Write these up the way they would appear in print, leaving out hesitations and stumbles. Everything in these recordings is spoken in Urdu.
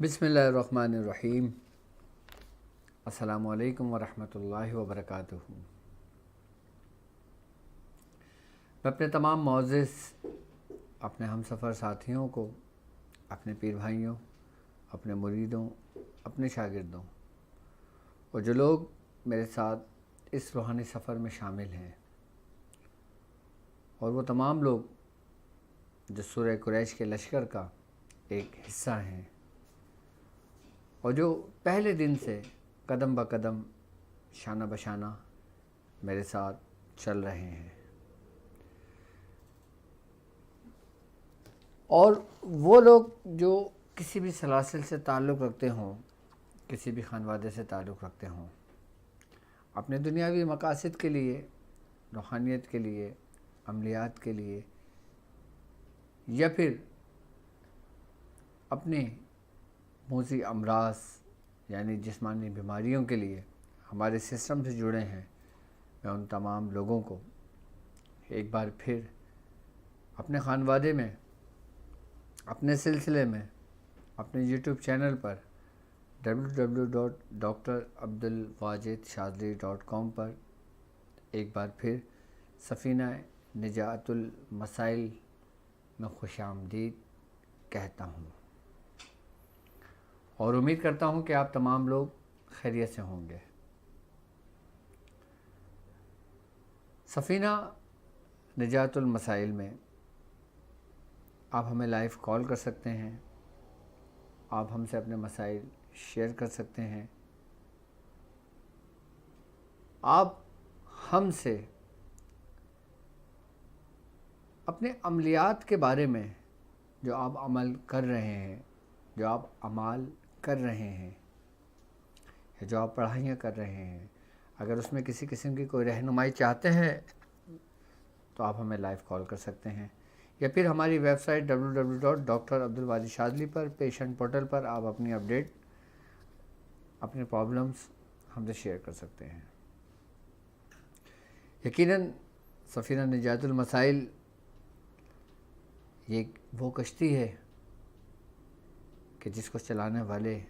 بسم اللہ الرحمن الرحیم۔ السلام علیکم ورحمۃ اللہ وبرکاتہ۔ میں اپنے تمام معزز اپنے ہم سفر ساتھیوں کو، اپنے پیر بھائیوں، اپنے مریدوں، اپنے شاگردوں اور جو لوگ میرے ساتھ اس روحانی سفر میں شامل ہیں، اور وہ تمام لوگ جو سورہ قریش کے لشکر کا ایک حصہ ہیں اور جو پہلے دن سے قدم بہ قدم شانہ بشانہ میرے ساتھ چل رہے ہیں، اور وہ لوگ جو کسی بھی سلاسل سے تعلق رکھتے ہوں، کسی بھی خانوادے سے تعلق رکھتے ہوں، اپنے دنیاوی مقاصد کے لیے، روحانیت کے لیے، عملیات کے لیے، یا پھر اپنے موذی امراض یعنی جسمانی بیماریوں کے لیے ہمارے سسٹم سے جڑے ہیں، میں ان تمام لوگوں کو ایک بار پھر اپنے خانوادے میں، اپنے سلسلے میں، اپنے یوٹیوب چینل پر www.drabdulwajidshadli.com پر ایک بار پھر سفینہ نجات المسائل میں خوش آمدید کہتا ہوں، اور امید کرتا ہوں کہ آپ تمام لوگ خیریت سے ہوں گے۔ سفینہ نجات المسائل میں آپ ہمیں لائیو کال کر سکتے ہیں، آپ ہم سے اپنے مسائل شیئر کر سکتے ہیں، آپ ہم سے اپنے عملیات کے بارے میں جو آپ عمل کر رہے ہیں، جو آپ اعمال کر رہے ہیں، یا جو آپ پڑھائیاں کر رہے ہیں، اگر اس میں کسی قسم کی کوئی رہنمائی چاہتے ہیں تو آپ ہمیں لائیو کال کر سکتے ہیں، یا پھر ہماری ویب سائٹ www.drabdulwajidshadli پر پیشنٹ پورٹل پر آپ اپنی اپڈیٹ، اپنے پرابلمس ہم سے شیئر کر سکتے ہیں۔ یقیناً سفینہ نجات المسائل یہ وہ کشتی ہے کہ جس کو چلانے والے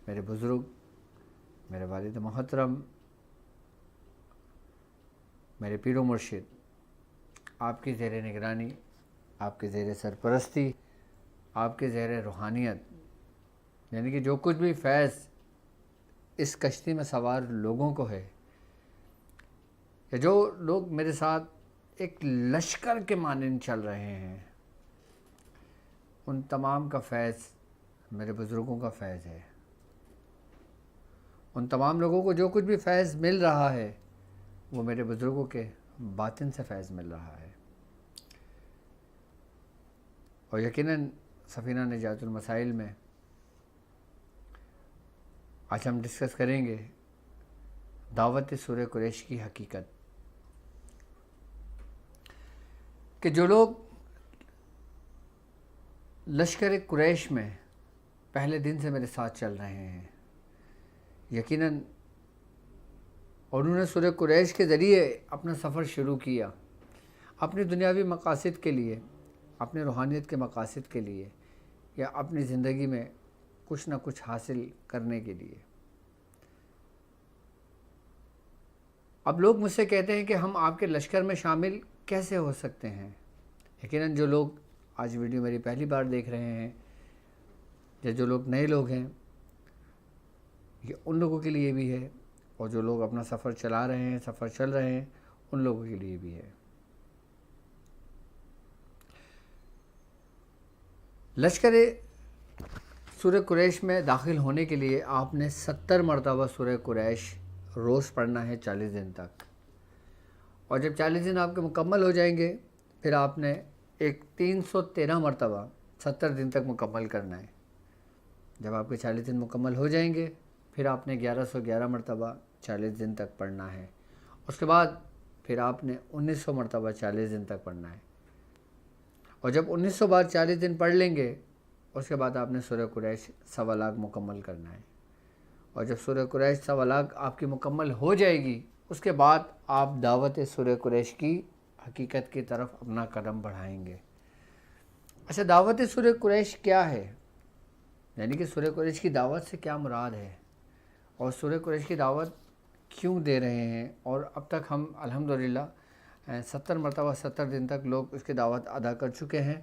میرے بزرگ، میرے والد محترم، میرے پیر و مرشد، آپ کی زیر نگرانی، آپ کے زیر سرپرستی، آپ کے زیر روحانیت، یعنی کہ جو کچھ بھی فیض اس کشتی میں سوار لوگوں کو ہے، یا جو لوگ میرے ساتھ ایک لشکر کے مانند چل رہے ہیں، ان تمام کا فیض میرے بزرگوں کا فیض ہے۔ ان تمام لوگوں کو جو کچھ بھی فیض مل رہا ہے وہ میرے بزرگوں کے باطن سے فیض مل رہا ہے، اور یقیناً سفینہ نجات المسائل میں آج ہم ڈسکس کریں گے دعوت سورہ قریش کی حقیقت، کہ جو لوگ لشکر قریش میں پہلے دن سے میرے ساتھ چل رہے ہیں، یقیناً اور انہوں نے سورہ قریش کے ذریعے اپنا سفر شروع کیا اپنی دنیاوی مقاصد کے لیے، اپنے روحانیت کے مقاصد کے لیے، یا اپنی زندگی میں کچھ نہ کچھ حاصل کرنے کے لیے۔ اب لوگ مجھ سے کہتے ہیں کہ ہم آپ کے لشکر میں شامل کیسے ہو سکتے ہیں؟ یقیناً جو لوگ آج ویڈیو میری پہلی بار دیکھ رہے ہیں، یا جو لوگ نئے لوگ ہیں، یہ ان لوگوں کے لیے بھی ہے، اور جو لوگ اپنا سفر چلا رہے ہیں، سفر چل رہے ہیں، ان لوگوں کے لیے بھی ہے۔ لشکر سورہ قریش میں داخل ہونے کے لیے آپ نے 70 مرتبہ سورہ قریش روز پڑھنا ہے 40 دن تک، اور جب 40 دن آپ کے مکمل ہو جائیں گے پھر آپ نے ایک 313 مرتبہ 70 دن تک مکمل کرنا ہے۔ جب آپ کے 40 دن مکمل ہو جائیں گے پھر آپ نے 1111 مرتبہ 40 دن تک پڑھنا ہے، اس کے بعد پھر آپ نے 1900 مرتبہ 40 دن تک پڑھنا ہے، اور جب 1900 بار 40 دن پڑھ لیں گے اس کے بعد آپ نے سورہ قریش 1.25 لاکھ مکمل کرنا ہے، اور جب سورہ قریش 1.25 لاکھ آپ کی مکمل ہو جائے گی اس کے بعد آپ دعوت سورہ قریش کی حقیقت کی طرف اپنا قدم بڑھائیں گے۔ اچھا، دعوت سورہ قریش کیا ہے؟ یعنی کہ سورہ قریش کی دعوت سے کیا مراد ہے اور سورہ قریش کی دعوت کیوں دے رہے ہیں، اور اب تک ہم الحمدللہ 70 مرتبہ 70 دن تک لوگ اس کی دعوت ادا کر چکے ہیں،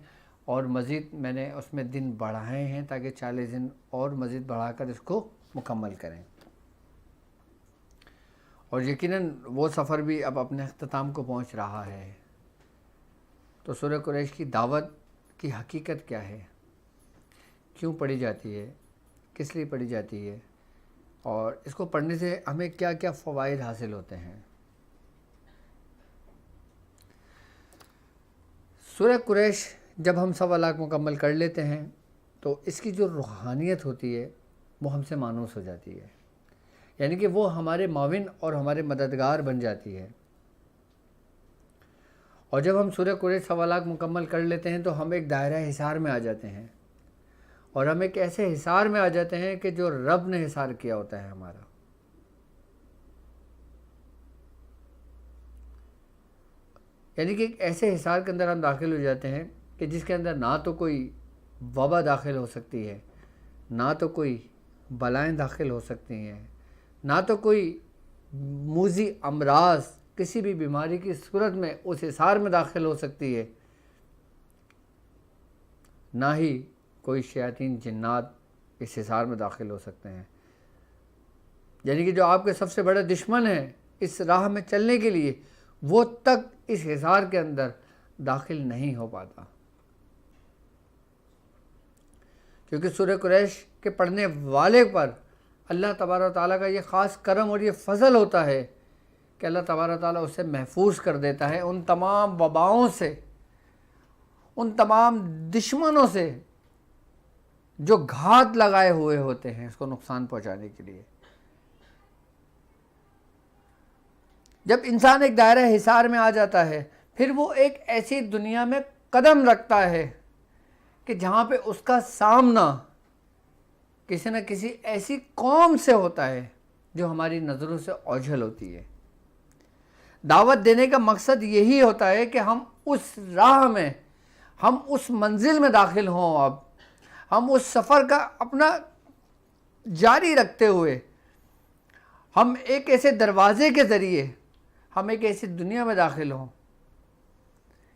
اور مزید میں نے اس میں دن بڑھائے ہیں تاکہ 40 دن اور مزید بڑھا کر اس کو مکمل کریں، اور یقیناً وہ سفر بھی اب اپنے اختتام کو پہنچ رہا ہے۔ تو سورہ قریش کی دعوت کی حقیقت کیا ہے، کیوں پڑھی جاتی ہے، کس لیے پڑھی جاتی ہے، اور اس کو پڑھنے سے ہمیں کیا کیا فوائد حاصل ہوتے ہیں۔ سورہ قریش جب ہم 1.25 لاکھ مکمل کر لیتے ہیں تو اس کی جو روحانیت ہوتی ہے وہ ہم سے مانوس ہو جاتی ہے، یعنی کہ وہ ہمارے معاون اور ہمارے مددگار بن جاتی ہے۔ اور جب ہم سورہ قریش 1.25 لاکھ مکمل کر لیتے ہیں تو ہم ایک دائرہ حصار میں آ جاتے ہیں، اور ہم ایک ایسے حصار میں آ جاتے ہیں کہ جو رب نے حصار کیا ہوتا ہے ہمارا۔ یعنی کہ ایک ایسے حصار کے اندر ہم داخل ہو جاتے ہیں کہ جس کے اندر نہ تو کوئی وبا داخل ہو سکتی ہے، نہ تو کوئی بلائیں داخل ہو سکتی ہیں، نہ تو کوئی موذی امراض کسی بھی بیماری کی صورت میں اس حصار میں داخل ہو سکتی ہے، نہ ہی کوئی شیاطین جنات اس حصار میں داخل ہو سکتے ہیں۔ یعنی کہ جو آپ کے سب سے بڑے دشمن ہیں اس راہ میں چلنے کے لیے، وہ تک اس حصار کے اندر داخل نہیں ہو پاتا، کیونکہ سورہ قریش کے پڑھنے والے پر اللہ تبارک و تعالیٰ کا یہ خاص کرم اور یہ فضل ہوتا ہے کہ اللہ تبارک و تعالیٰ اسے محفوظ کر دیتا ہے ان تمام وباؤں سے، ان تمام دشمنوں سے جو گھات لگائے ہوئے ہوتے ہیں اس کو نقصان پہنچانے کے لیے۔ جب انسان ایک دائرہ حصار میں آ جاتا ہے پھر وہ ایک ایسی دنیا میں قدم رکھتا ہے کہ جہاں پہ اس کا سامنا کسی نہ کسی ایسی قوم سے ہوتا ہے جو ہماری نظروں سے اوجھل ہوتی ہے۔ دعوت دینے کا مقصد یہی ہوتا ہے کہ ہم اس راہ میں، ہم اس منزل میں داخل ہوں، اب ہم اس سفر کا اپنا جاری رکھتے ہوئے ہم ایک ایسے دروازے کے ذریعے ہم ایک ایسی دنیا میں داخل ہوں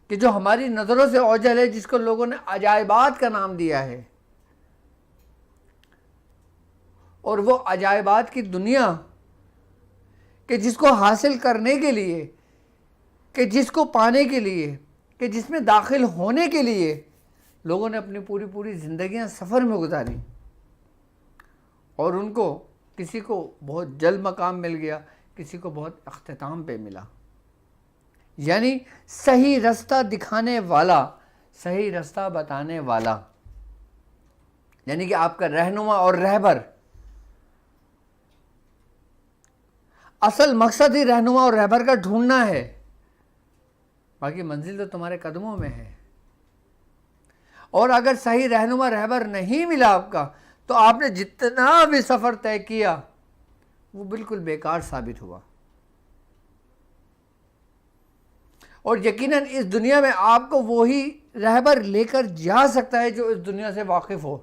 کہ جو ہماری نظروں سے اوجھل ہے، جس کو لوگوں نے عجائبات کا نام دیا ہے، اور وہ عجائبات کی دنیا کہ جس کو حاصل کرنے کے لیے، کہ جس کو پانے کے لیے، کہ جس میں داخل ہونے کے لیے لوگوں نے اپنی پوری زندگیاں سفر میں گزاری، اور ان کو کسی کو بہت جلد مقام مل گیا، کسی کو بہت اختتام پہ ملا۔ یعنی صحیح رستہ دکھانے والا، صحیح رستہ بتانے والا، یعنی کہ آپ کا رہنما اور رہبر۔ اصل مقصد ہی رہنما اور رہبر کا ڈھونڈنا ہے، باقی منزل تو تمہارے قدموں میں ہے۔ اور اگر صحیح رہنما رہبر نہیں ملا آپ کا تو آپ نے جتنا بھی سفر طے کیا وہ بالکل بیکار ثابت ہوا، اور یقیناً اس دنیا میں آپ کو وہی رہبر لے کر جا سکتا ہے جو اس دنیا سے واقف ہو۔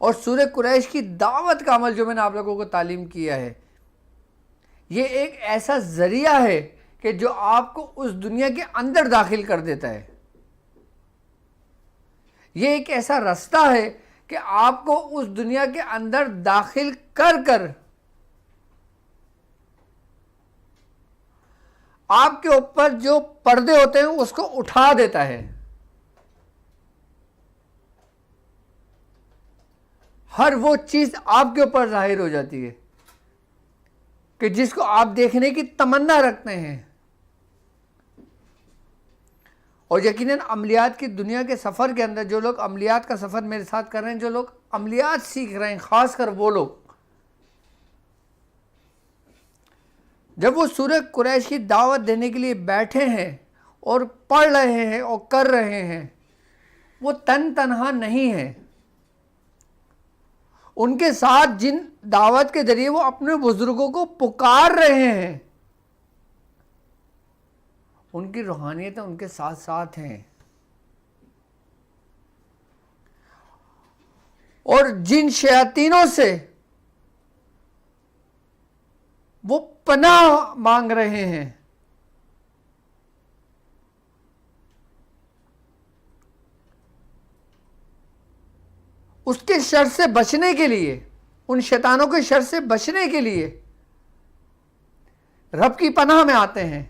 اور سورہ قریش کی دعوت کا عمل جو میں نے آپ لوگوں کو تعلیم کیا ہے، یہ ایک ایسا ذریعہ ہے کہ جو آپ کو اس دنیا کے اندر داخل کر دیتا ہے۔ یہ ایک ایسا رستہ ہے کہ آپ کو اس دنیا کے اندر داخل کر کر آپ کے اوپر جو پردے ہوتے ہیں اس کو اٹھا دیتا ہے۔ ہر وہ چیز آپ کے اوپر ظاہر ہو جاتی ہے کہ جس کو آپ دیکھنے کی تمنا رکھتے ہیں۔ اور یقیناً عملیات کی دنیا کے سفر کے اندر جو لوگ عملیات کا سفر میرے ساتھ کر رہے ہیں، جو لوگ عملیات سیکھ رہے ہیں، خاص کر وہ لوگ جب وہ سورہ قریش کی دعوت دینے کے لیے بیٹھے ہیں اور پڑھ رہے ہیں اور کر رہے ہیں، وہ تنہا نہیں ہیں۔ ان کے ساتھ جن دعوت کے ذریعے وہ اپنے بزرگوں کو پکار رہے ہیں، ان کی روحانیتیں ان کے ساتھ ساتھ ہیں۔ اور جن شیاطینوں سے وہ پناہ مانگ رہے ہیں، اس کے شر سے بچنے کے لیے، ان شیطانوں کے شر سے بچنے کے لیے رب کی پناہ میں آتے ہیں،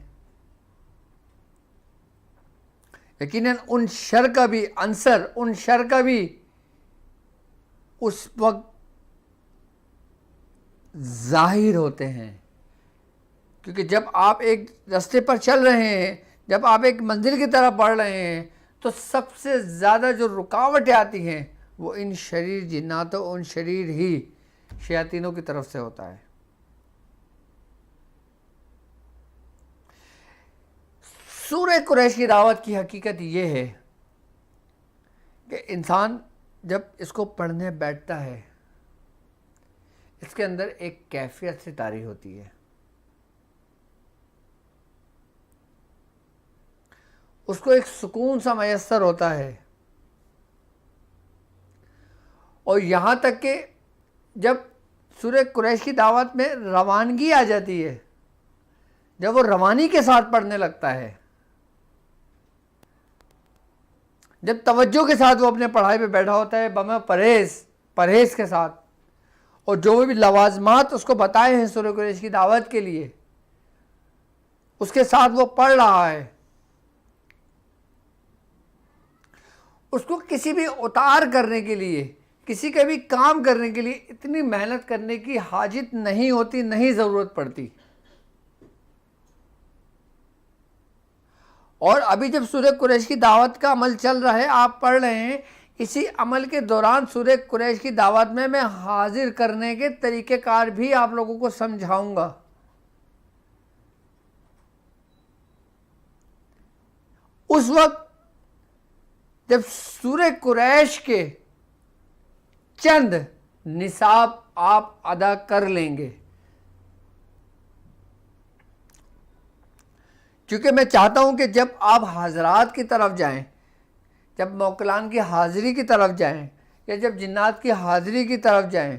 یقیناً ان شر کا بھی عنصر، ان شر کا بھی اس وقت ظاہر ہوتے ہیں، کیونکہ جب آپ ایک راستے پر چل رہے ہیں، جب آپ ایک منزل کی طرف بڑھ رہے ہیں، تو سب سے زیادہ جو رکاوٹیں آتی ہیں وہ ان شریر جناتوں، ان شریر ہی شیاطینوں کی طرف سے ہوتا ہے۔ سورہ قریش کی دعوت کی حقیقت یہ ہے کہ انسان جب اس کو پڑھنے بیٹھتا ہے، اس کے اندر ایک کیفیت سے طاری ہوتی ہے، اس کو ایک سکون سا میسر ہوتا ہے، اور یہاں تک کہ جب سورہ قریش کی دعوت میں روانگی آ جاتی ہے، جب وہ روانی کے ساتھ پڑھنے لگتا ہے، جب توجہ کے ساتھ وہ اپنے پڑھائی پہ بیٹھا ہوتا ہے، بمع پرہیز کے ساتھ، اور جو بھی لوازمات اس کو بتائے ہیں سورہ قریش کی دعوت کے لیے، اس کے ساتھ وہ پڑھ رہا ہے، اس کو کسی بھی اتار کرنے کے لیے، کسی کا بھی کام کرنے کے لیے اتنی محنت کرنے کی حاجت نہیں ہوتی، نہیں ضرورت پڑتی۔ اور ابھی جب سورہ قریش کی دعوت کا عمل چل رہا ہے، آپ پڑھ رہے ہیں، اسی عمل کے دوران سورہ قریش کی دعوت میں حاضر کرنے کے طریقہ کار بھی آپ لوگوں کو سمجھاؤں گا۔ اس وقت جب سورہ قریش کے چند نصاب آپ ادا کر لیں گے، کیونکہ میں چاہتا ہوں کہ جب آپ حضرات کی طرف جائیں، جب موکلان کی حاضری کی طرف جائیں، یا جب جنات کی حاضری کی طرف جائیں،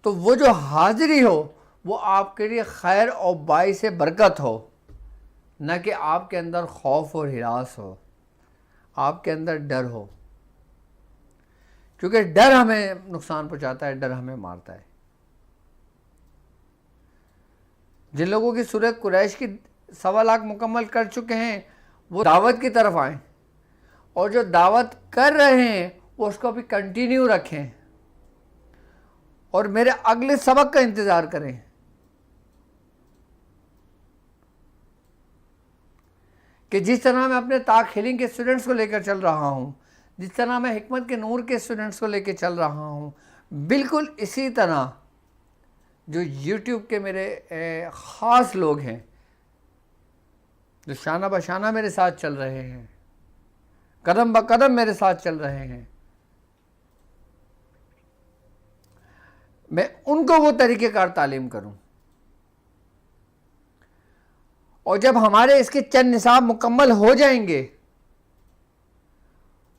تو وہ جو حاضری ہو وہ آپ کے لیے خیر اور باعث برکت ہو، نہ کہ آپ کے اندر خوف اور ہراس ہو، آپ کے اندر ڈر ہو، کیونکہ ڈر ہمیں نقصان پہنچاتا ہے، ڈر ہمیں مارتا ہے۔ جن لوگوں کی سورہ قریش کی 1.25 لاکھ مکمل کر چکے ہیں، وہ دعوت کی طرف آئیں، اور جو دعوت کر رہے ہیں وہ اس کو بھی کنٹینیو رکھیں، اور میرے اگلے سبق کا انتظار کریں۔ کہ جس طرح میں اپنے طاق ہیلنگ کے اسٹوڈنٹس کو لے کر چل رہا ہوں، جس طرح میں حکمت کے نور کے اسٹوڈنٹس کو لے کے چل رہا ہوں، بالکل اسی طرح جو یوٹیوب کے میرے خاص لوگ ہیں، جو شانہ بشانہ میرے ساتھ چل رہے ہیں، قدم بقدم میرے ساتھ چل رہے ہیں، میں ان کو وہ طریقہ کار تعلیم کروں۔ اور جب ہمارے اس کے چند نصاب مکمل ہو جائیں گے،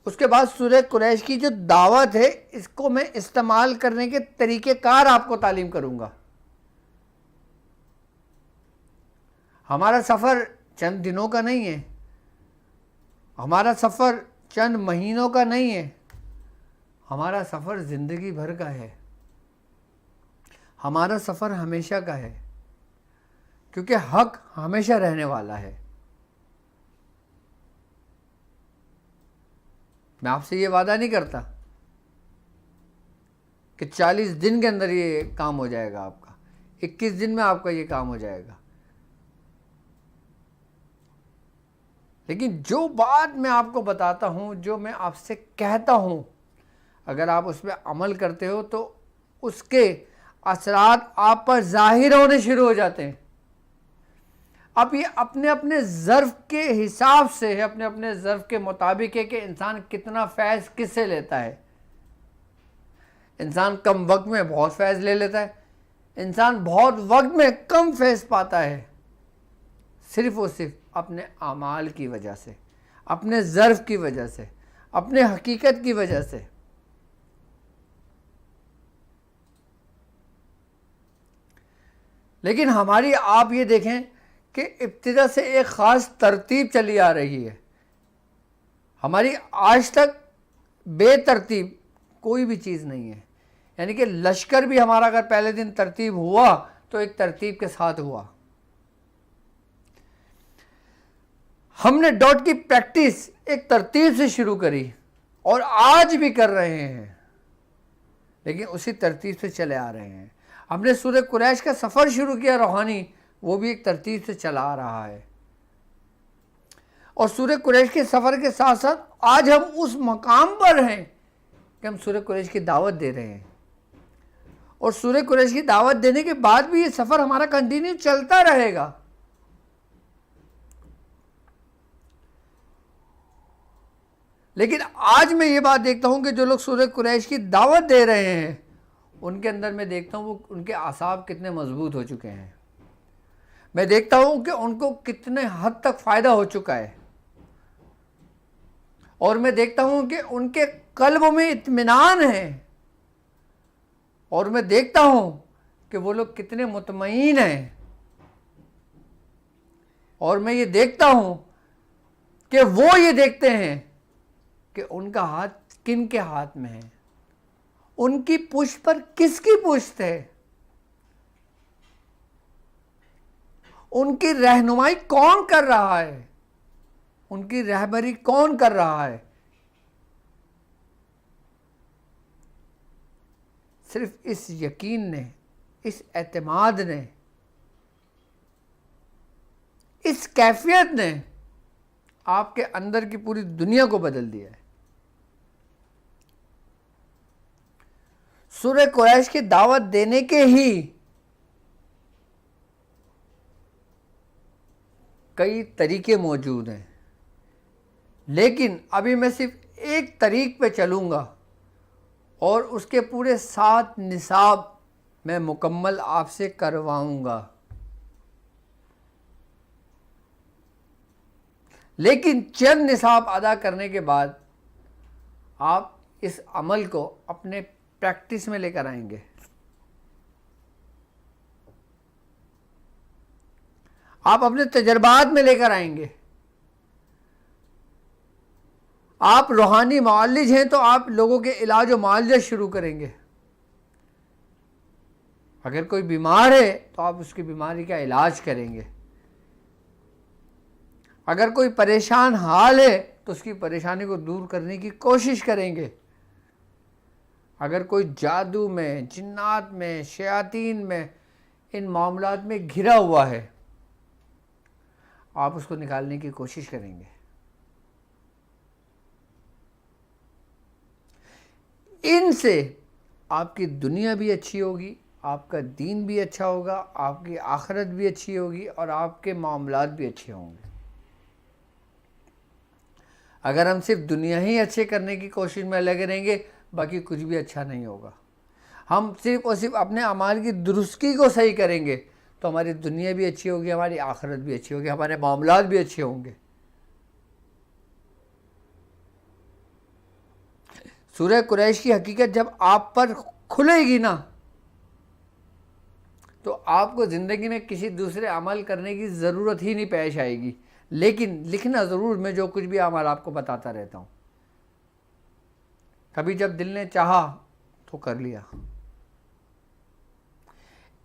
اس کے بعد سورہ قریش کی جو دعوت ہے، اس کو میں استعمال کرنے کے طریقہ کار آپ کو تعلیم کروں گا۔ ہمارا سفر چند دنوں کا نہیں ہے، ہمارا سفر چند مہینوں کا نہیں ہے، ہمارا سفر زندگی بھر کا ہے، ہمارا سفر ہمیشہ کا ہے، کیونکہ حق ہمیشہ رہنے والا ہے۔ میں آپ سے یہ وعدہ نہیں کرتا کہ 40 دن کے اندر یہ کام ہو جائے گا، آپ کا 21 دن میں آپ کا یہ کام ہو جائے گا، لیکن جو بات میں آپ کو بتاتا ہوں، جو میں آپ سے کہتا ہوں، اگر آپ اس پہ عمل کرتے ہو تو اس کے اثرات آپ پر ظاہر ہونے شروع ہو جاتے ہیں۔ اب یہ اپنے اپنے ظرف کے حساب سے ہے، اپنے اپنے ظرف کے مطابق ہے کہ انسان کتنا فیض کس سے لیتا ہے۔ انسان کم وقت میں بہت فیض لے لیتا ہے، انسان بہت وقت میں کم فیض پاتا ہے، صرف اور صرف اپنے اعمال کی وجہ سے، اپنے ظرف کی وجہ سے، اپنے حقیقت کی وجہ سے. لیکن ہماری آپ یہ دیکھیں کہ ابتدا سے ایک خاص ترتیب چلی آ رہی ہے. ہماری آج تک بے ترتیب کوئی بھی چیز نہیں ہے. یعنی کہ لشکر بھی ہمارا اگر پہلے دن ترتیب ہوا تو ایک ترتیب کے ساتھ ہوا. ہم نے ڈاٹ کی پریکٹس ایک ترتیب سے شروع کری اور آج بھی کر رہے ہیں، لیکن اسی ترتیب سے چلے آ رہے ہیں. ہم نے سورہ قریش کا سفر شروع کیا روحانی، وہ بھی ایک ترتیب سے چلا آ رہا ہے. اور سورہ قریش کے سفر کے ساتھ ساتھ آج ہم اس مقام پر ہیں کہ ہم سورہ قریش کی دعوت دے رہے ہیں. اور سورہ قریش کی دعوت دینے کے بعد بھی یہ سفر ہمارا کنٹینیو چلتا رہے گا. لیکن آج میں یہ بات دیکھتا ہوں کہ جو لوگ سورہ قریش کی دعوت دے رہے ہیں ان کے اندر میں دیکھتا ہوں وہ ان کے اعصاب کتنے مضبوط ہو چکے ہیں. میں دیکھتا ہوں کہ ان کو کتنے حد تک فائدہ ہو چکا ہے. اور میں دیکھتا ہوں کہ ان کے قلب میں اطمینان ہے. اور میں دیکھتا ہوں کہ وہ لوگ کتنے مطمئن ہیں. اور میں یہ دیکھتا ہوں کہ وہ یہ دیکھتے ہیں کہ ان کا ہاتھ کن کے ہاتھ میں ہے، ان کی پشت پر کس کی پشت ہے، ان کی رہنمائی کون کر رہا ہے، ان کی رہبری کون کر رہا ہے. صرف اس یقین نے، اس اعتماد نے، اس کیفیت نے آپ کے اندر کی پوری دنیا کو بدل دیا ہے. سورہ قریش کی دعوت دینے کے ہی کئی طریقے موجود ہیں، لیکن ابھی میں صرف ایک طریق پہ چلوں گا اور اس کے پورے 7 نصاب میں مکمل آپ سے کرواؤں گا. لیکن چند نصاب ادا کرنے کے بعد آپ اس عمل کو اپنے پریکٹس میں لے کر آئیں گے. آپ اپنے تجربات میں لے کر آئیں گے. آپ روحانی معالج ہیں تو آپ لوگوں کے علاج و معالجہ شروع کریں گے. اگر کوئی بیمار ہے تو آپ اس کی بیماری کا علاج کریں گے. اگر کوئی پریشان حال ہے تو اس کی پریشانی کو دور کرنے کی کوشش کریں گے. اگر کوئی جادو میں، جنات میں، شیاطین میں، ان معاملات میں گھرا ہوا ہے آپ اس کو نکالنے کی کوشش کریں گے. ان سے آپ کی دنیا بھی اچھی ہوگی، آپ کا دین بھی اچھا ہوگا، آپ کی آخرت بھی اچھی ہوگی اور آپ کے معاملات بھی اچھے ہوں گے. اگر ہم صرف دنیا ہی اچھے کرنے کی کوشش میں لگے رہیں گے باقی کچھ بھی اچھا نہیں ہوگا. ہم صرف اور صرف اپنے اعمال کی درستگی کو صحیح کریں گے تو ہماری دنیا بھی اچھی ہوگی، ہماری آخرت بھی اچھی ہوگی، ہمارے معاملات بھی اچھے ہوں گے. سورہ قریش کی حقیقت جب آپ پر کھلے گی نا تو آپ کو زندگی میں کسی دوسرے عمل کرنے کی ضرورت ہی نہیں پیش آئے گی. لیکن لکھنا ضرور، میں جو کچھ بھی عمل آپ کو بتاتا رہتا ہوں. کبھی جب دل نے چاہا تو کر لیا.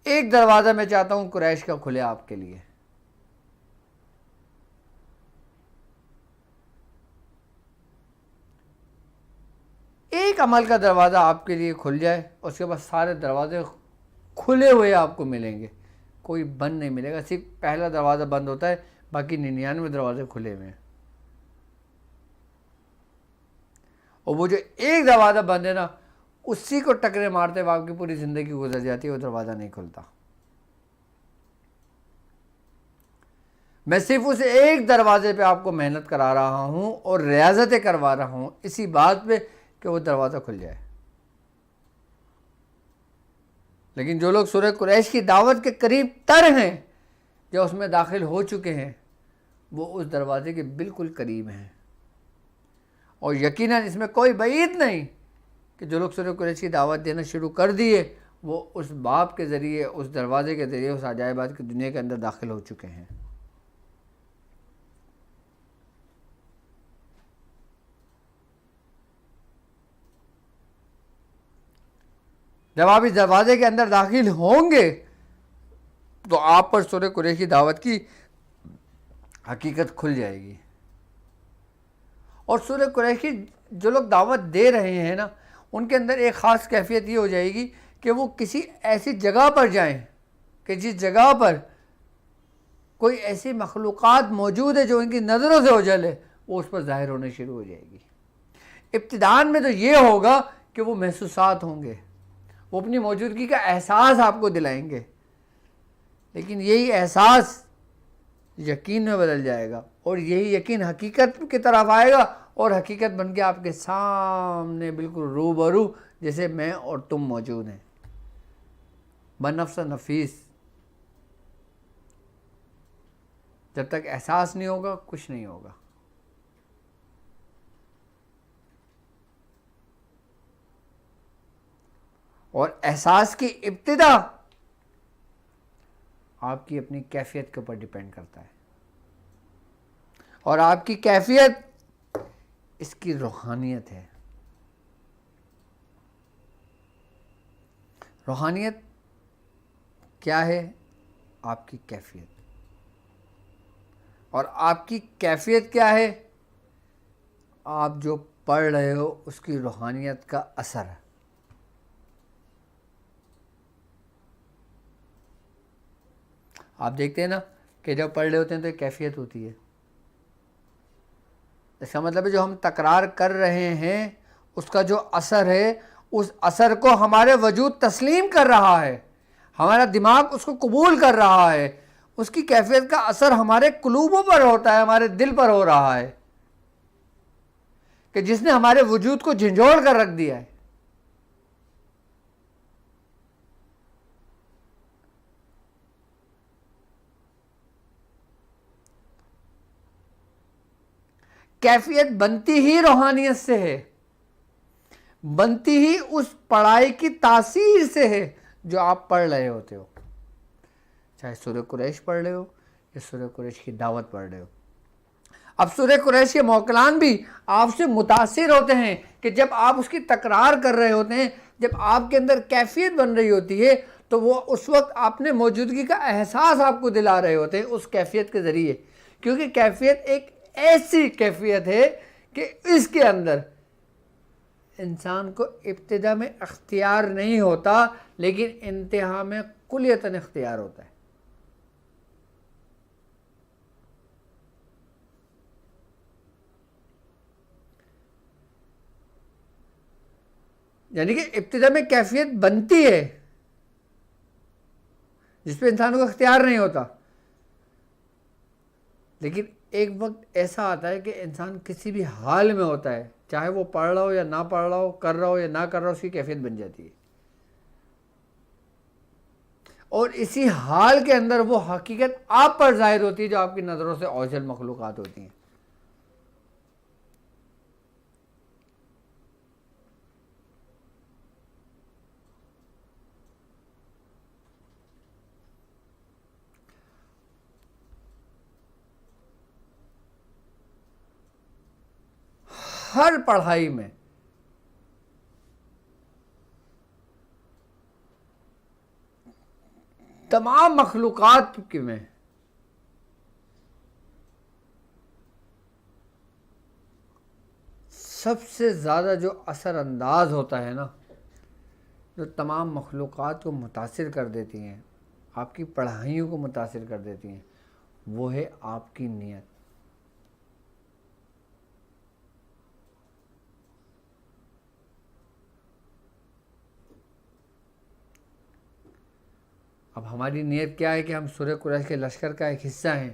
ایک دروازہ میں چاہتا ہوں قریش کا کھلے آپ کے لیے. ایک عمل کا دروازہ آپ کے لیے کھل جائے اور اس کے بعد سارے دروازے کھلے ہوئے آپ کو ملیں گے، کوئی بند نہیں ملے گا. صرف پہلا دروازہ بند ہوتا ہے، باقی 99 دروازے کھلے ہوئے ہیں. اور وہ جو ایک دروازہ بند ہے نا اسی کو ٹکرے مارتے ہوئے آپ کی پوری زندگی گزر جاتی ہے، وہ دروازہ نہیں کھلتا. میں صرف اس ایک دروازے پہ آپ کو محنت کرا رہا ہوں اور ریاضتیں کروا رہا ہوں اسی بات پہ کہ وہ دروازہ کھل جائے. لیکن جو لوگ سورہ قریش کی دعوت کے قریب تر ہیں، جو اس میں داخل ہو چکے ہیں، وہ اس دروازے کے بالکل قریب ہیں. اور یقیناً اس میں کوئی بعید نہیں کہ جو لوگ سورہ قریش کی دعوت دینا شروع کر دیے وہ اس باب کے ذریعے، اس دروازے کے ذریعے اس عجائبات کی دنیا کے اندر داخل ہو چکے ہیں۔ جب آپ اس دروازے کے اندر داخل ہوں گے تو آپ پر سورہ قریش کی دعوت کی حقیقت کھل جائے گی۔ اور سورہ قریش کی جو لوگ دعوت دے رہے ہیں نا، ان کے اندر ایک خاص کیفیت یہ ہو جائے گی کہ وہ کسی ایسی جگہ پر جائیں کہ جس جگہ پر کوئی ایسی مخلوقات موجود ہے جو ان کی نظروں سے اوجھل ہے، وہ اس پر ظاہر ہونے شروع ہو جائے گی۔ ابتدان میں تو یہ ہوگا کہ وہ محسوسات ہوں گے، وہ اپنی موجودگی کا احساس آپ کو دلائیں گے، لیکن یہی احساس یقین میں بدل جائے گا اور یہی یقین حقیقت کی طرف آئے گا اور حقیقت بن کے آپ کے سامنے بالکل روبرو جیسے میں اور تم موجود ہیں، بنفس نفیس۔ جب تک احساس نہیں ہوگا کچھ نہیں ہوگا۔ اور احساس کی ابتدا آپ کی اپنی کیفیت کے اوپر ڈیپینڈ کرتا ہے، اور آپ کی کیفیت اس کی روحانیت ہے۔ روحانیت کیا ہے؟ آپ کی کیفیت۔ اور آپ کی کیفیت کیا ہے؟ آپ جو پڑھ رہے ہو اس کی روحانیت کا اثر ہے۔ آپ دیکھتے ہیں نا کہ جب پڑھ رہے ہوتے ہیں تو ایک کیفیت ہوتی ہے، اس کا مطلب ہے جو ہم تکرار کر رہے ہیں اس کا جو اثر ہے، اس اثر کو ہمارے وجود تسلیم کر رہا ہے، ہمارا دماغ اس کو قبول کر رہا ہے، اس کی کیفیت کا اثر ہمارے قلوبوں پر ہوتا ہے، ہمارے دل پر ہو رہا ہے، کہ جس نے ہمارے وجود کو جھنجھوڑ کر رکھ دیا ہے۔ کیفیت بنتی ہی روحانیت سے ہے، بنتی ہی اس پڑھائی کی تاثیر سے ہے جو آپ پڑھ رہے ہوتے ہو، چاہے سورہ قریش پڑھ رہے ہو یا سورہ قریش کی دعوت پڑھ رہے ہو۔ اب سورہ قریش کے موکلان بھی آپ سے متاثر ہوتے ہیں کہ جب آپ اس کی تکرار کر رہے ہوتے ہیں، جب آپ کے اندر کیفیت بن رہی ہوتی ہے تو وہ اس وقت اپنے موجودگی کا احساس آپ کو دلا رہے ہوتے ہیں اس کیفیت کے ذریعے، کیونکہ کیفیت ایک ایسی کیفیت ہے کہ اس کے اندر انسان کو ابتدا میں اختیار نہیں ہوتا لیکن انتہا میں کلیتاً اختیار ہوتا ہے۔ یعنی کہ ابتدا میں کیفیت بنتی ہے جس پہ انسان کو اختیار نہیں ہوتا، لیکن ایک وقت ایسا آتا ہے کہ انسان کسی بھی حال میں ہوتا ہے، چاہے وہ پڑھ رہا ہو یا نہ پڑھ رہا ہو، کر رہا ہو یا نہ کر رہا ہو، اس کی کیفیت بن جاتی ہے، اور اسی حال کے اندر وہ حقیقت آپ پر ظاہر ہوتی ہے جو آپ کی نظروں سے اوجھل مخلوقات ہوتی ہیں۔ ہر پڑھائی میں تمام مخلوقات کی میں سب سے زیادہ جو اثر انداز ہوتا ہے نا، جو تمام مخلوقات کو متاثر کر دیتی ہیں، آپ کی پڑھائیوں کو متاثر کر دیتی ہیں، وہ ہے آپ کی نیت۔ اب ہماری نیت کیا ہے کہ ہم سورہ قریش کے لشکر کا ایک حصہ ہیں،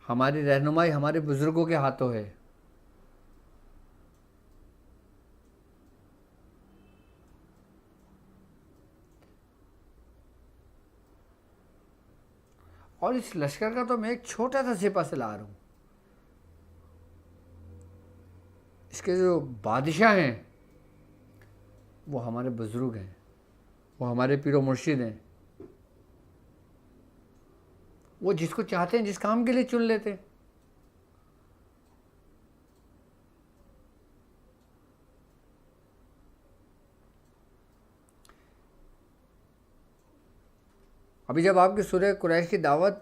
ہماری رہنمائی ہمارے بزرگوں کے ہاتھوں ہے، اور اس لشکر کا تو میں ایک چھوٹا سا سپہ سالار ہوں، اس کے جو بادشاہ ہیں وہ ہمارے بزرگ ہیں، وہ ہمارے پیر و مرشد ہیں، وہ جس کو چاہتے ہیں جس کام کے لیے چن لیتے ہیں۔ ابھی جب آپ کی سورہ قریش کی دعوت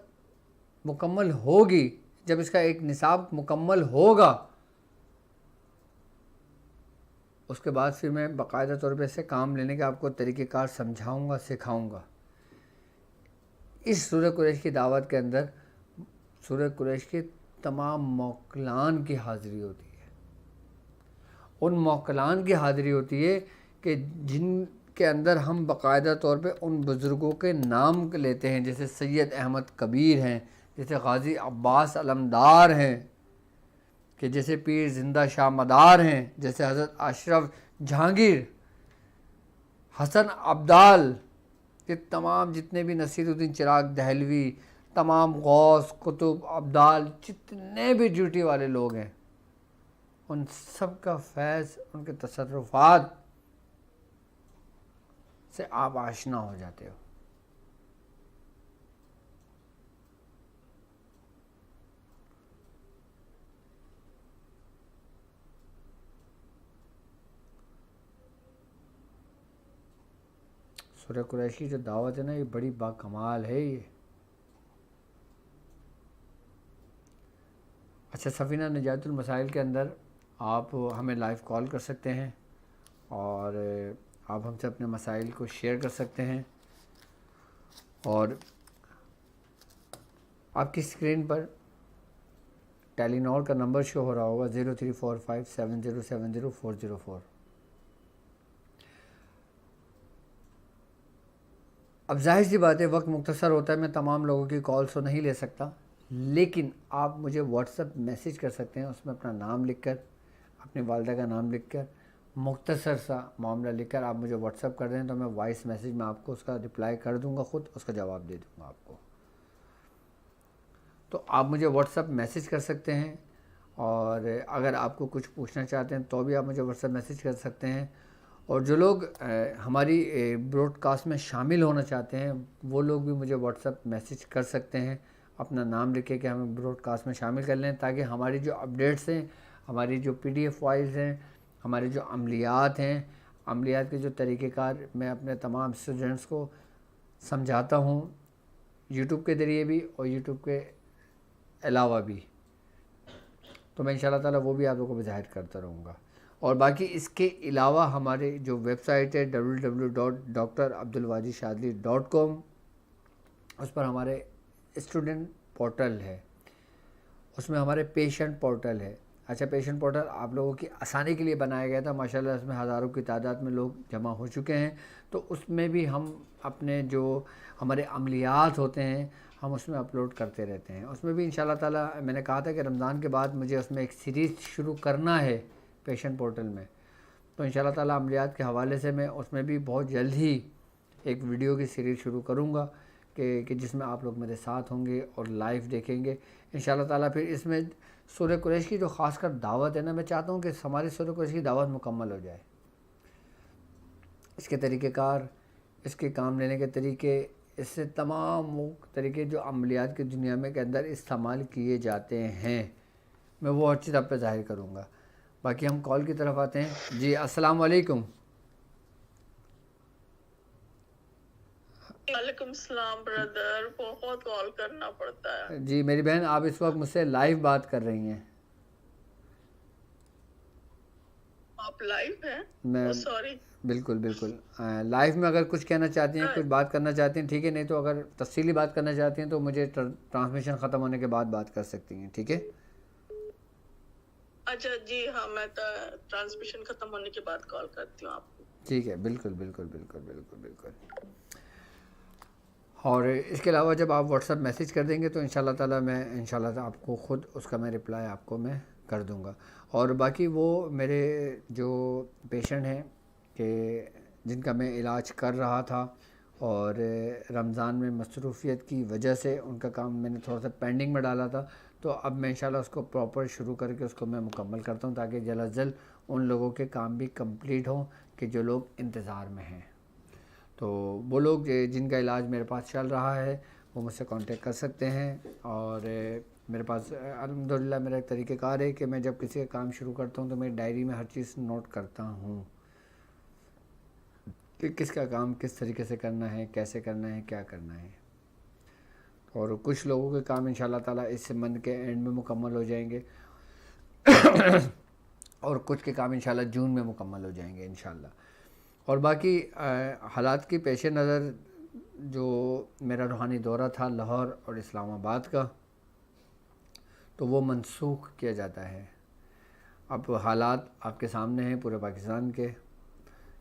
مکمل ہوگی، جب اس کا ایک نصاب مکمل ہوگا، اس کے بعد پھر میں باقاعدہ طور پہ سے کام لینے کا آپ کو طریقہ کار سمجھاؤں گا، سکھاؤں گا۔ اس سورہ قریش کی دعوت کے اندر سورہ قریش کے تمام موکلان کی حاضری ہوتی ہے۔ ان موکلان کی حاضری ہوتی ہے کہ جن کے اندر ہم باقاعدہ طور پہ ان بزرگوں کے نام لیتے ہیں، جیسے سید احمد کبیر ہیں، جیسے غازی عباس علمدار ہیں، کہ جیسے پیر زندہ شاہ مدار ہیں، جیسے حضرت اشرف جہانگیر، حسن عبدال، یہ تمام جتنے بھی نصیر الدین چراغ دہلوی، تمام غوث قطب عبدال، جتنے بھی ڈیوٹی والے لوگ ہیں، ان سب کا فیض، ان کے تصرفات سے آپ آشنا ہو جاتے ہو۔ سورہ قریش کی جو دعوت ہے نا، یہ بڑی باکمال ہے یہ۔ اچھا، سفینہ نجات المسائل کے اندر آپ ہمیں لائیو کال کر سکتے ہیں اور آپ ہم سے اپنے مسائل کو شیئر کر سکتے ہیں، اور آپ کی اسکرین پر ٹیلی نور کا نمبر شو ہو رہا ہوگا 034570700404۔ اب ظاہر سی بات ہے وقت مختصر ہوتا ہے، میں تمام لوگوں کی کالز تو نہیں لے سکتا، لیکن آپ مجھے واٹس ایپ میسیج کر سکتے ہیں، اس میں اپنا نام لکھ کر، اپنی والدہ کا نام لکھ کر، مختصر سا معاملہ لکھ کر آپ مجھے واٹس ایپ کر دیں تو میں وائس میسیج میں آپ کو اس کا رپلائی کر دوں گا، خود اس کا جواب دے دوں گا آپ کو۔ تو آپ مجھے واٹس ایپ میسیج کر سکتے ہیں، اور اگر آپ کو کچھ پوچھنا چاہتے ہیں تو بھی آپ مجھے واٹس ایپ میسیج کر سکتے ہیں، اور جو لوگ ہماری براڈ کاسٹ میں شامل ہونا چاہتے ہیں وہ لوگ بھی مجھے واٹس ایپ میسیج کر سکتے ہیں، اپنا نام لکھے کہ ہمیں براڈ کاسٹ میں شامل کر لیں، تاکہ ہماری جو اپڈیٹس ہیں، ہماری جو PDF فائلز ہیں، ہمارے جو عملیات ہیں، عملیات کے جو طریقہ کار میں اپنے تمام اسٹوڈنٹس کو سمجھاتا ہوں، یوٹیوب کے ذریعے بھی اور یوٹیوب کے علاوہ بھی، تو میں انشاءاللہ تعالیٰ وہ بھی آپ لوگوں کو ظاہر کرتا رہوں گا۔ اور باقی اس کے علاوہ ہمارے جو ویب سائٹ ہے www.drabdulwajidshadli.com، اس پر ہمارے اسٹوڈنٹ پورٹل ہے، اس میں ہمارے پیشنٹ پورٹل ہے۔ اچھا، پیشنٹ پورٹل آپ لوگوں کی آسانی کے لیے بنایا گیا تھا، ماشاءاللہ اس میں ہزاروں کی تعداد میں لوگ جمع ہو چکے ہیں، تو اس میں بھی ہم اپنے جو ہمارے عملیات ہوتے ہیں ہم اس میں اپلوڈ کرتے رہتے ہیں۔ اس میں بھی انشاءاللہ تعالیٰ میں نے کہا تھا کہ رمضان کے بعد مجھے اس میں ایک سیریز شروع کرنا ہے پیشنٹ پورٹل میں، تو انشاءاللہ تعالیٰ عملیات کے حوالے سے میں اس میں بھی بہت جلد ہی ایک ویڈیو کی سیریز شروع کروں گا کہ جس میں آپ لوگ میرے ساتھ ہوں گے اور لائیو دیکھیں گے انشاءاللہ تعالیٰ۔ پھر اس میں سورہ قریش کی جو خاص کر دعوت ہے نا، میں چاہتا ہوں کہ ہماری سورہ قریش کی دعوت مکمل ہو جائے، اس کے طریقہ کار، اس کے کام لینے کے طریقے، اس سے تمام وہ طریقے جو عملیات کی دنیا میں کے اندر استعمال کیے جاتے ہیں، میں وہ ہر چیز آپ پہ ظاہر کروں گا۔ باقی ہم کال کی طرف آتے ہیں۔ جی السلام علیکم۔ وعلیکم السلام بردر، بہت کال کرنا پڑتا ہے۔ جی میری بہن، آپ اس وقت مجھ سے لائیو بات کر رہی ہیں۔ آپ لائیو ہیں؟ میں سوری، بالکل بالکل لائیو میں اگر کچھ کہنا چاہتی ہیں، کچھ بات کرنا چاہتی ہیں ٹھیک ہے، نہیں تو اگر تفصیلی بات کرنا چاہتی ہیں تو مجھے ٹرانسمیشن ختم ہونے کے بعد بات کر سکتی ہیں، ٹھیک ہے؟ اچھا جی ہاں، میں ٹرانسمیشن ختم ہونے کے بعد کال کرتی ہوں آپ کو۔ ٹھیک ہے، بالکل بالکل بالکل بالکل بالکل۔ اور اس کے علاوہ جب آپ واٹس ایپ میسیج کر دیں گے تو انشاءاللہ تعالیٰ میں انشاءاللہ آپ کو خود اس کا میں رپلائی آپ کو میں کر دوں گا۔ اور باقی وہ میرے جو پیشنٹ ہیں کہ جن کا میں علاج کر رہا تھا اور رمضان میں مصروفیت کی وجہ سے ان کا کام میں نے تھوڑا سا پینڈنگ میں ڈالا تھا، تو اب میں انشاءاللہ اس کو پراپر شروع کر کے اس کو میں مکمل کرتا ہوں تاکہ جلد از جلد ان لوگوں کے کام بھی کمپلیٹ ہوں کہ جو لوگ انتظار میں ہیں. تو وہ لوگ جن کا علاج میرے پاس چل رہا ہے وہ مجھ سے کانٹیکٹ کر سکتے ہیں. اور میرے پاس الحمدللہ میرا ایک طریقہ کار ہے کہ میں جب کسی کا کام شروع کرتا ہوں تو میں ڈائری میں ہر چیز نوٹ کرتا ہوں کہ کس کا کام کس طریقے سے کرنا ہے, کیسے کرنا ہے, کیا کرنا ہے. اور کچھ لوگوں کے کام انشاءاللہ تعالیٰ اس منتھ کے اینڈ میں مکمل ہو جائیں گے اور کچھ کے کام انشاءاللہ جون میں مکمل ہو جائیں گے انشاءاللہ. اور باقی حالات کی پیش نظر جو میرا روحانی دورہ تھا لاہور اور اسلام آباد کا تو وہ منسوخ کیا جاتا ہے. اب حالات آپ کے سامنے ہیں پورے پاکستان کے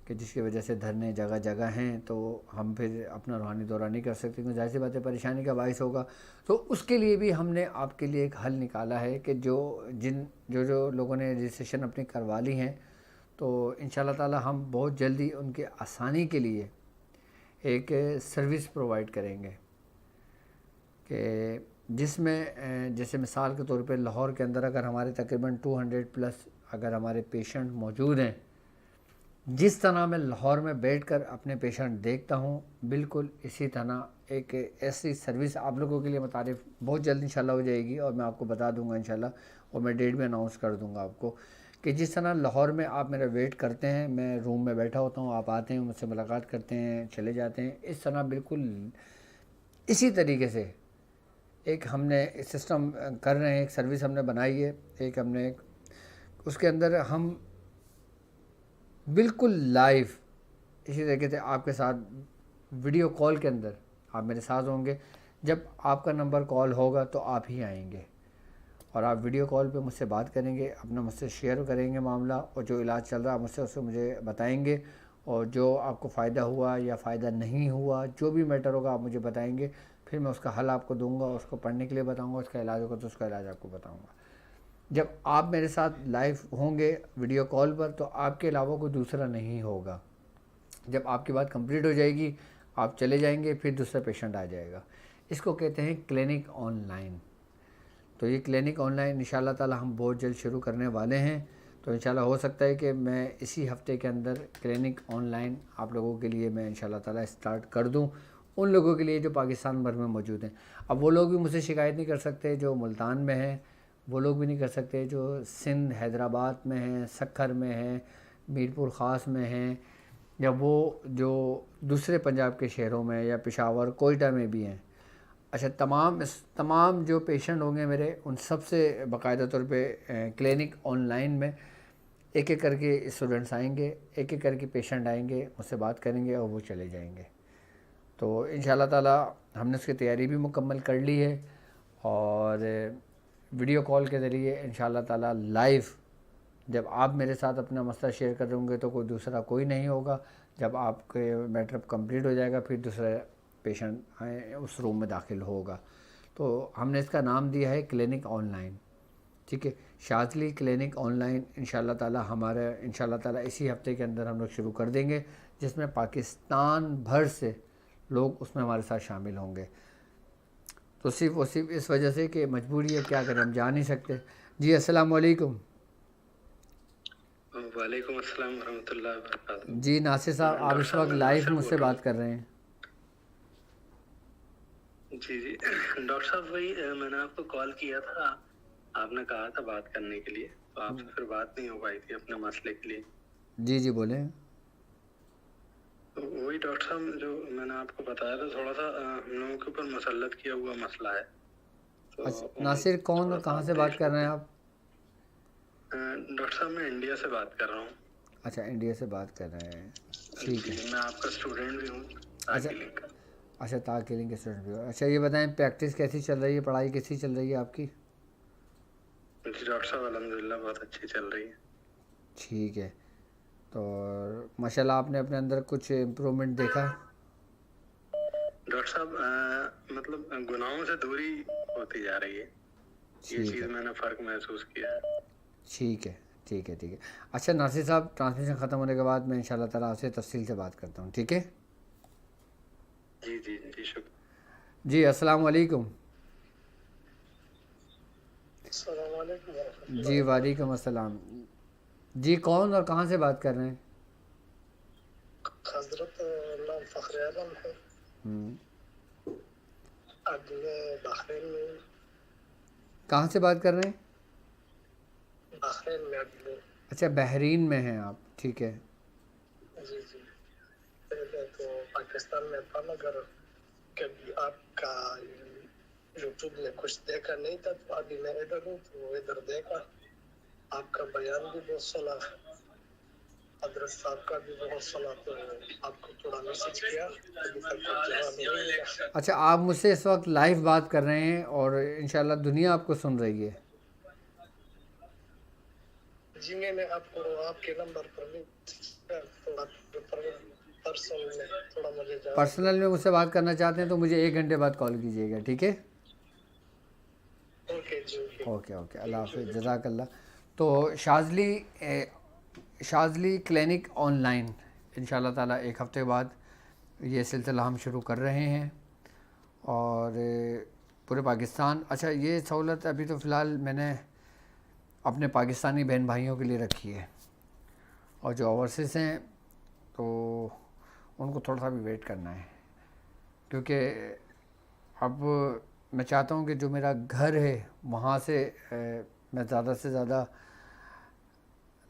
کہ جس کی وجہ سے دھرنے جگہ جگہ ہیں تو ہم پھر اپنا روحانی دورہ نہیں کر سکتے کیونکہ ظاہر سی بات ہے پریشانی کا باعث ہوگا. تو اس کے لیے بھی ہم نے آپ کے لیے ایک حل نکالا ہے کہ جو لوگوں نے رجسٹریشن اپنی کروا لی ہیں تو انشاءاللہ تعالی ہم بہت جلدی ان کے آسانی کے لیے ایک سروس پرووائڈ کریں گے کہ جس میں جیسے مثال کے طور پہ لاہور کے اندر اگر ہمارے تقریباً 200+ اگر ہمارے پیشنٹ موجود ہیں, جس طرح میں لاہور میں بیٹھ کر اپنے پیشنٹ دیکھتا ہوں بالکل اسی طرح ایک ایسی سروس آپ لوگوں کے لیے متعارف بہت جلد انشاءاللہ ہو جائے گی اور میں آپ کو بتا دوں گا انشاءاللہ, اور میں ڈیٹ بھی اناؤنس کر دوں گا آپ کو کہ جس طرح لاہور میں آپ میرا ویٹ کرتے ہیں, میں روم میں بیٹھا ہوتا ہوں, آپ آتے ہیں مجھ سے ملاقات کرتے ہیں چلے جاتے ہیں, اس طرح بالکل اسی طریقے سے ایک ہم نے سسٹم کر رہے ہیں, ایک سروس ہم نے بنائی ہے, ایک ہم نے اس کے اندر ہم بالکل لائیو اسی طریقے سے آپ کے ساتھ ویڈیو کال کے اندر آپ میرے ساتھ ہوں گے. جب آپ کا نمبر کال ہوگا تو آپ ہی آئیں گے اور آپ ویڈیو کال پہ مجھ سے بات کریں گے, اپنا مجھ سے شیئر کریں گے معاملہ, اور جو علاج چل رہا ہے مجھ سے اس کو مجھے بتائیں گے, اور جو آپ کو فائدہ ہوا یا فائدہ نہیں ہوا جو بھی میٹر ہوگا آپ مجھے بتائیں گے. پھر میں اس کا حل آپ کو دوں گا, اس کو پڑھنے کے لیے بتاؤں گا, اس کا علاج ہوگا تو اس کا علاج آپ کو بتاؤں گا. جب آپ میرے ساتھ لائیو ہوں گے ویڈیو کال پر تو آپ کے علاوہ کوئی دوسرا نہیں ہوگا. جب آپ کی بات کمپلیٹ ہو جائے گی آپ چلے جائیں گے, پھر دوسرا پیشنٹ آ جائے گا. اس کو کہتے ہیں کلینک آن لائن. تو یہ کلینک آن لائن انشاءاللہ تعالی ہم بہت جلد شروع کرنے والے ہیں. تو انشاءاللہ ہو سکتا ہے کہ میں اسی ہفتے کے اندر کلینک آن لائن آپ لوگوں کے لیے میں انشاءاللہ تعالی اسٹارٹ کر دوں, ان لوگوں کے لیے جو پاکستان بھر میں موجود ہیں. اب وہ لوگ بھی مجھ سے شکایت نہیں کر سکتے جو ملتان میں ہیں, وہ لوگ بھی نہیں کر سکتے جو سندھ حیدرآباد میں ہیں, سکھر میں ہیں, میر پور خاص میں ہیں, یا وہ جو دوسرے پنجاب کے شہروں میں یا پشاور کوئٹہ میں بھی ہیں. اچھا تمام جو پیشنٹ ہوں گے میرے ان سب سے باقاعدہ طور پہ کلینک آن لائن میں ایک ایک کر کے اسٹوڈنٹس آئیں گے, ایک ایک کر کے پیشنٹ آئیں گے, مجھ سے بات کریں گے اور وہ چلے جائیں گے. تو انشاءاللہ تعالی ہم نے اس کی تیاری بھی مکمل کر لی ہے, اور ویڈیو کال کے ذریعے انشاءاللہ تعالی لائیو جب آپ میرے ساتھ اپنا مسئلہ شیئر کر رہے ہوں گے تو کوئی دوسرا کوئی نہیں ہوگا. جب آپ کے میٹر کمپلیٹ ہو جائے گا پھر دوسرا پیشنٹ اس روم میں داخل ہوگا. تو ہم نے اس کا نام دیا ہے کلینک آن لائن, ٹھیک ہے, شاذلی کلینک آن لائن. انشاءاللہ تعالی ہمارا انشاءاللہ تعالی اسی ہفتے کے اندر ہم لوگ شروع کر دیں گے, جس میں پاکستان بھر سے لوگ اس میں ہمارے ساتھ شامل ہوں گے. تو صرف اس وجہ سے کہ مجبوری ہے, کیا کریں ہم جا نہیں سکتے. جی السلام علیکم. وعلیکم السلام ورحمۃ اللہ وبرکاتہ. جی ناصر صاحب آپ اس وقت لائیو مجھ سے بات کر رہے ہیں. جی ڈاکٹر صاحب وہی میں نے آپ کو کال کیا تھا, آپ نے کہا تھا بات کرنے کے لیے, تو آپ سے پھر بات نہیں ہو پائی تھی اپنے مسئلے کے لیے. جی بولیں. تو وہی ڈاکٹر صاحب جو میں نے آپ کو بتایا تھا تھوڑا سا ہم لوگوں کے اوپر مسلط کیا ہوا مسئلہ ہے. اچھا ناصر کون کہاں سے بات کر رہے ہیں آپ؟ ڈاکٹر صاحب میں انڈیا سے بات کر رہا ہوں. اچھا انڈیا سے بات کر رہے ہیں, ٹھیک ہے. میں آپ کا اسٹوڈنٹ بھی ہوں. اچھا تاکلنگ کے اسٹوڈنٹ بھی ہو. اچھا یہ بتائیں پریکٹس کیسی چل رہی ہے, پڑھائی کیسی چل رہی ہے آپ کی؟ جی ڈاکٹر صاحب الحمدللہ بہت اچھی چل رہی ہے. ٹھیک ہے. تو ماشاء اللہ آپ نے اپنے اندر کچھ امپرومنٹ دیکھا؟ ڈاکٹر صاحب مطلب گناہوں سے دوری ہوتی جا رہی ہے, یہ چیز میں نے فرق محسوس کیا ہے. ٹھیک ہے. اچھا ناصر صاحب ٹرانسمیشن ختم ہونے کے بعد میں انشاءاللہ تعالیٰ آپ سے تفصیل سے بات کرتا ہوں, ٹھیک ہے. جی شکریہ. جی السلام علیکم. السلام علیکم ورحمۃ جی وعلیکم السلام. جی کون اور کہاں سے بات کر رہے ہیں؟ اللہ. حضرت نام فخر عالم ہے. ہم، اب میں بحرین میں ہوں. کہاں سے بات کر رہے ہیں؟ بحرین میں اب میں. اچھا بحرین میں ہیں آپ، ٹھیک ہے. جی جی. پہلے تو پاکستان میں تھا مگر کبھی آپ کا یوٹیوب میں کچھ دیکھا نہیں تھا تو ابھی میں ادھر ہوں تو ادھر دیکھا. آپ کا بیان بھی بہت سنا، حضرت صاحب کا بھی بہت سنا، تو آپ کو تھوڑا میسج کیا. ابھی تک کوئی جواب نہیں ملا. اچھا آپ مجھ سے اس وقت لائیو بات کر رہے ہیں اور انشاءاللہ دنیا آپ کو سن رہی ہے. جی میں نے آپ کو آپ کے نمبر پر تھوڑا پرسنل میں تھوڑا مجھے جواب دیں. پرسنل میں مجھ سے بات کرنا چاہتے ہیں تو مجھے 1 گھنٹے بعد کال کیجیے گا، ٹھیک ہے؟ اوکے جی اوکے اوکے، اللہ حافظ، جزاک اللہ. تو شاذلی کلینک آن لائن انشاءاللہ تعالیٰ 1 ہفتے بعد یہ سلسلہ ہم شروع کر رہے ہیں اور پورے پاکستان. اچھا یہ سہولت ابھی تو فی الحال میں نے اپنے پاکستانی بہن بھائیوں کے لیے رکھی ہے، اور جو اوورسیز ہیں تو ان کو تھوڑا سا بھی ویٹ کرنا ہے، کیونکہ اب میں چاہتا ہوں کہ جو میرا گھر ہے وہاں سے میں زیادہ سے زیادہ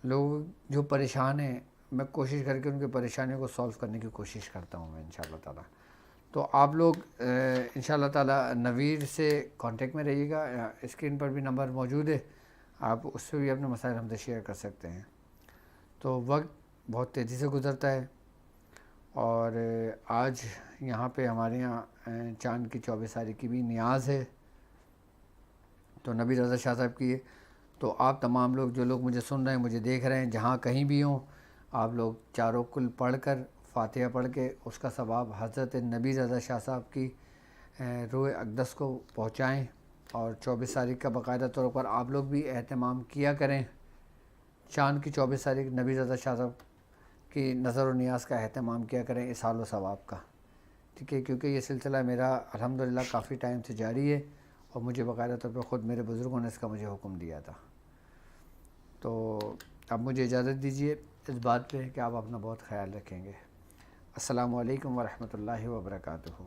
لوگ جو پریشان ہیں میں کوشش کر کے ان کی پریشانیوں کو سولو کرنے کی کوشش کرتا ہوں میں انشاءاللہ تعالیٰ. تو آپ لوگ انشاءاللہ تعالیٰ نویر سے کانٹیکٹ میں رہیے گا، اسکرین پر بھی نمبر موجود ہے، آپ اس سے بھی اپنے مسائل ہم سے شیئر کر سکتے ہیں. تو وقت بہت تیزی سے گزرتا ہے اور آج یہاں پہ ہمارے یہاں چاند کی 24 تاریخ کی بھی نیاز ہے، تو نبی رضا شاہ صاحب کی ہے. تو آپ تمام لوگ جو لوگ مجھے سن رہے ہیں، مجھے دیکھ رہے ہیں، جہاں کہیں بھی ہوں، آپ لوگ چاروں کل پڑھ کر فاتحہ پڑھ کے اس کا ثواب حضرت نبی رضا شاہ صاحب کی روح اقدس کو پہنچائیں، اور 24 تاریخ کا باقاعدہ طور پر آپ لوگ بھی اہتمام کیا کریں. چاند کی 24 تاریخ نبی رضا شاہ صاحب کی نظر و نیاز کا اہتمام کیا کریں، اصحال و ثواب کا، ٹھیک ہے؟ کیونکہ یہ سلسلہ میرا الحمدللہ کافی ٹائم سے جاری ہے اور مجھے باقاعدہ طور پہ خود میرے بزرگوں نے اس کا مجھے حکم دیا تھا. تو اب مجھے اجازت دیجیے اس بات پہ کہ آپ اپنا بہت خیال رکھیں گے. السلام علیکم ورحمۃ اللہ وبرکاتہ.